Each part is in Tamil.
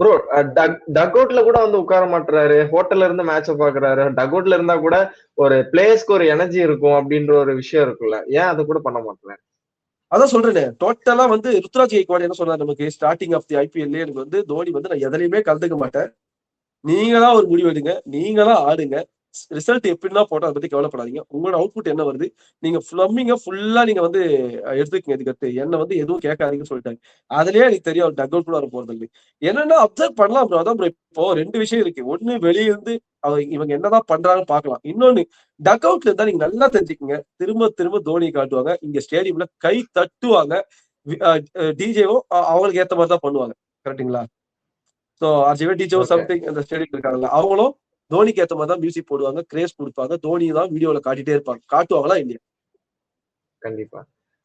ப்ரோ டக் அவுட்ல கூட வந்து உட்கார மாட்டுறாரு. ஹோட்டல்ல இருந்து மேட்ச பாக்குறாரு. டக் அவுட்ல இருந்தா கூட ஒரு பிளேயர்ஸ்க்கு ஒரு எனர்ஜி இருக்கும் அப்படின்ற ஒரு விஷயம் இருக்குல்ல. ஏன் அத கூட பண்ண மாட்றாரு? அதான் சொல்றேனே, டோட்டலா வந்து ருத்ராஜ் கெய்க்வாட் என்ன சொன்னாரு நமக்கு ஸ்டார்டிங் ஆஃப் தி ஐபிஎல்லே, எனக்கு வந்து தோனி வந்து நான் எதுலயுமே கலந்துக்க மாட்டேன். நீங்களா ஒரு முடிவு எடுங்க. நீங்களா ஆடுங்க. ரிசல்ட் எப்படின்னா போட்டா அதை பத்தி கவலைப்படாதீங்க. உங்களோட அவுட்புட் என்ன வருது? நீங்க ஃப்ளம்மிங்க ஃபுல்லா நீங்க வந்து எடுத்துக்கங்க இதுக்கடுத்து. என்ன வந்து எதுவும் கேட்காதீங்கன்னு சொல்லிட்டாங்க. அதுலயே எனக்கு தெரியும் அவர் டக் அவுட் குள்ள வர போறதில்லை. என்னன்னா அப்சர்வ் பண்ணலாம் ப்ரோ. அதான் ப்ரோ இப்போ 2 விஷயம் இருக்கு. ஒண்ணு வெளிய இருந்து இவங்க என்னதான் பண்றாங்கன்னு பார்க்கலாம். இன்னொன்னு டக் அவுட்ல இருந்தா நீங்க நல்லா தெரிஞ்சுக்கங்க. திரும்ப திரும்ப தோனிய காட்டுவாங்க. இங்க ஸ்டேடியம்ல கை தட்டுவாங்க. டிஜேவும் அவங்களுக்கு ஏத்த மாரி தான் பண்ணுவாங்க. கரெக்ட்டுங்களா? சோ ஆர்ஜிவே டிஜோ ஓகே. சம்திங் அந்த ஸ்டேடியம் இருக்காங்கல்ல, அவங்களும் தோனிக்கு ஏத்த மாதிரி தான் மியூசிக் போடுவாங்க, கிரேஸ் கொடுப்பாங்க. தோனி தான் வீடியோல காட்டிட்டே இருப்பாங்க. காட்டுவாங்களா இல்லையா? கண்டிப்பா.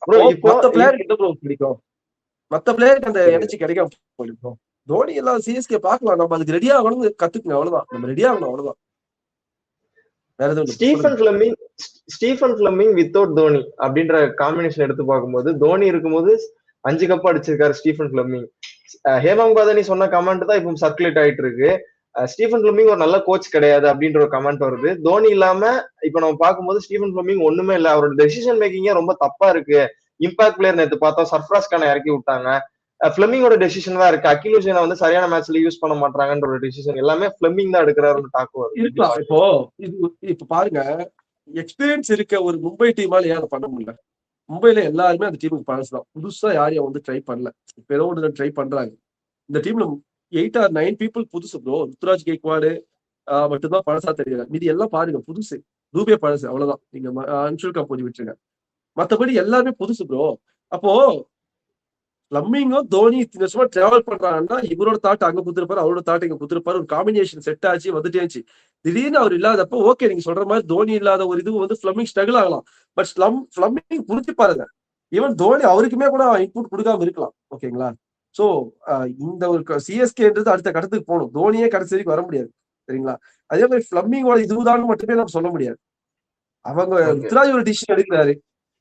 ப்ரோ அப்போ இப்போ மத்த பிளேயருக்கு என்ன ப்ரோ பிடிக்கும்? மத்த பிளேயருக்கு அந்த புரியுது. எனர்ஜி கிடைக்காம போயிருக்கும். தோனி எல்லாம் சிஎஸ்கே பார்க்கலாம். நம்ம அதுக்கு ரெடி ஆகணும்னு கத்துக்குங்க அவ்வளவுதான். நம்ம ரெடி ஆகணும் அவ்வளவுதான். வேற எதுவும் இல்ல. சொல்லுங்க. Stephen Fleming Stephen Fleming without Dhoni அப்படின்ற காம்பினேஷன் எடுத்து பார்க்கும்போது தோனி இருக்கும்போது 5 கப் அடிச்சிருக்காரு ஸ்டீஃபன் பிளமிங். ஹேமம் பாதனி சொன்ன கமெண்ட் தான் இப்போ சர்க்குலேட் ஆயிட்டு இருக்கு. ஸ்டீஃபன் பிளமிங் ஒரு நல்ல கோச் கிடையாது அப்படின்ற ஒரு கமெண்ட் வருது. தோனி இல்லாம இப்ப நம்ம பார்க்கும்போது ஸ்டீஃபன் பிளமிங் ஒண்ணுமே இல்ல. அவரோட டெசிஷன் மேக்கிங்கே ரொம்ப தப்பா இருக்கு. இம்பாக்ட் பிளேயர் நேத்து பார்த்தோம், சர்ஃப்ராஸ் கான இறக்கி விட்டாங்க. பிளமிங்கோட டெசிஷன் தான் இருக்கு. அகில் ஹுசேனை வந்து சரியான மேட்ச்ல யூஸ் பண்ண மாட்டாங்கன்ற ஒரு டெசிஷன் எல்லாமே பிளமிங் தான் எடுக்கிறாருன்னு டாக்கு வருது. எப்படி இருக்கலாம். பாக்குறீங்க? இப்போ இது இப்ப பாருங்க, எக்ஸ்பீரியன்ஸ் இருக்க ஒரு மும்பை டீமால ஏன் அதை பண்ண முடியல? மும்பைல எல்லாருமே அந்த டீமுக்கு பழசுதான். புதுசா யாரையும் வந்து ட்ரை பண்ணல. இப்ப ஏதோ ஒன்று ட்ரை பண்றாங்க. இந்த டீம்ல 8 ஆர் 9 பீப்புள் புதுசு ப்ரோ. ருத்துராஜ் கெய்க்வாடு மட்டும்தான் பழசா தெரியல. மீதி எல்லாம் பாருங்க புதுசு. ரூபே பழசு அவ்வளவுதான். நீங்க அன்சுல் கம்போஜி விட்டுருங்க. மத்தபடி எல்லாருமே புதுசு ப்ரோ. அப்போ பிளம்மிங்கும் தோனி இத்தனை வருஷமா டிராவல் பண்றாங்கன்னா இவரோட தாட் அங்க குடுத்திருப்பாரு, அவரோட தாட் இங்க குடுத்திருப்பாரு. ஒரு காம்பினேஷன் செட் ஆச்சு, வந்துட்டேச்சு. திடீர்னு அவர் இல்லாதப்போ ஓகே நீங்க சொல்ற மாதிரி தோனி இல்லாத ஒரு இது வந்து பிளம்மிங் ஸ்ட்ரகிள் ஆகலாம். பட் பிளம்மிங் புரிஞ்சு பாருங்க. ஈவன் தோனி அவருக்குமே கூட இன்புட் கொடுக்காம இருக்கலாம். ஓகேங்களா? சோ இந்த ஒரு சிஎஸ்கேன்றது அடுத்த கட்டத்துக்கு போகணும். தோனியே கடைசி வரைக்கும் வர முடியாது. சரிங்களா? அதே மாதிரி பிளம்மிங்கோட இதுதான் மட்டுமே நம்ம சொல்ல முடியாது. அவங்க ஓகே. ருத்ராஜ் ஒரு டிசிஷன் எடுக்கிறாரு.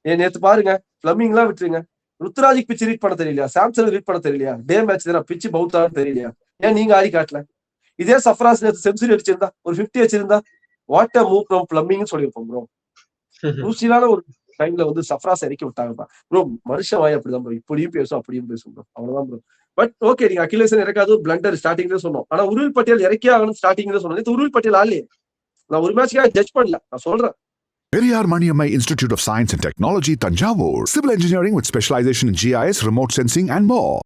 நேத்து பாருங்க, பிளம்மிங் எல்லாம் விட்டுருங்க. ருத்ராஜுக்கு பிச்சு ரீட் பண்ண தெரியலையா? சாம்சங் ரீட் பண்ண தெரியலையா? டே மேட்ச் தானே பிச்சு பவுத்தான்னு தெரியலையா? ஏன் நீங்க ஆடி காட்டல? இதே சஃப்ராஸ் நேத்து செஞ்சுரி அடிச்சிருந்தா, ஒரு 50 வச்சிருந்தா, வாட் அ மூவ் ஃப்ரம் பிளம்மிங்னு சொல்லியிருப்போம் ப்ரோ. குரூசியலான ஒரு டைம்ல வந்து சஃப்ராஸ் இறக்கி விட்டாங்கப்பா. ப்ரோ மனுஷன் வாய் அப்படிதான் ப்ரோ. இப்படியும் பேசும், அப்படியும் பேசும் ப்ரோ. அவ்வளவுதான் ப்ரோ. பட் ஓகே நீங்க அகிலேசன் இறக்காது ஒரு பிளண்டர் ஸ்டார்டிங்ல சொன்னோம். ஆனா உருள் பட்டியல் இறக்கே ஆகணும் ஸ்டார்டிங்ல சொன்னோம். நேத்து உருள் பட்டியல் ஆடலையே. நான் ஒரு மேட்ச்க்காக ஜட்ஜ் பண்ணல. நான் சொல்றேன். Periyar Maniammai Institute of Science and Technology, Tanjavur. Civil engineering with specialization in GIS, remote sensing, and more.